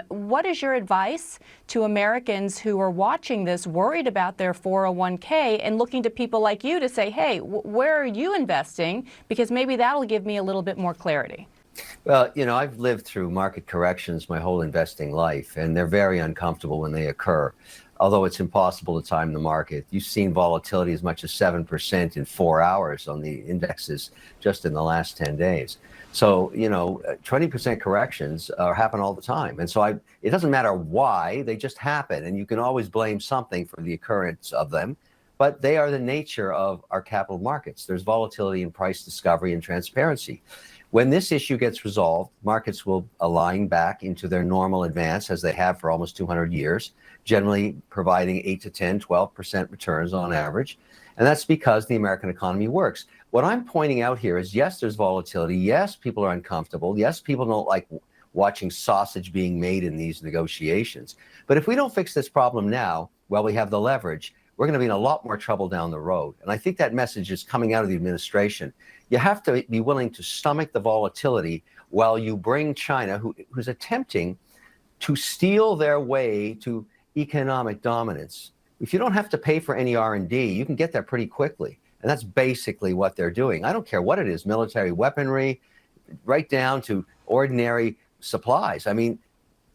What is your advice to Americans who are watching this, worried about their 401k and looking to people like you to say, hey, where are you investing? Because maybe that'll give me a little bit more clarity. Well, I've lived through market corrections my whole investing life, and they're very uncomfortable when they occur. Although it's impossible to time the market. You've seen volatility as much as 7% in 4 hours on the indexes just in the last 10 days. So, 20% corrections happen all the time. And so it doesn't matter why, they just happen. And you can always blame something for the occurrence of them. But they are the nature of our capital markets. There's volatility in price discovery and transparency. When this issue gets resolved, markets will align back into their normal advance as they have for almost 200 years, generally providing 8 to 10, 12% returns on average. And that's because the American economy works. What I'm pointing out here is, yes, there's volatility. Yes, people are uncomfortable. Yes, people don't like watching sausage being made in these negotiations. But if we don't fix this problem now, while we have the leverage, we're going to be in a lot more trouble down the road. And I think that message is coming out of the administration. You have to be willing to stomach the volatility while you bring China, who's attempting to steal their way to economic dominance. If you don't have to pay for any R&D, you can get there pretty quickly. And that's basically what they're doing. I don't care what it is, military weaponry, right down to ordinary supplies. I mean,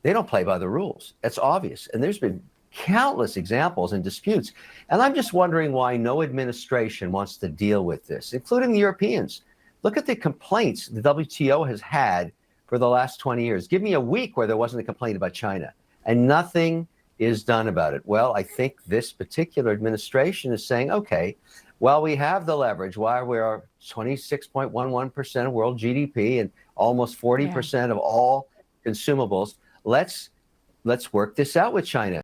they don't play by the rules. It's obvious. And there's been countless examples and disputes. And I'm just wondering why no administration wants to deal with this, including the Europeans. Look at the complaints the WTO has had for the last 20 years. Give me a week where there wasn't a complaint about China, and nothing is done about it. Well, I think this particular administration is saying, okay, while we have the leverage, while we are 26.11% of world GDP and almost 40% of all consumables, let's work this out with China.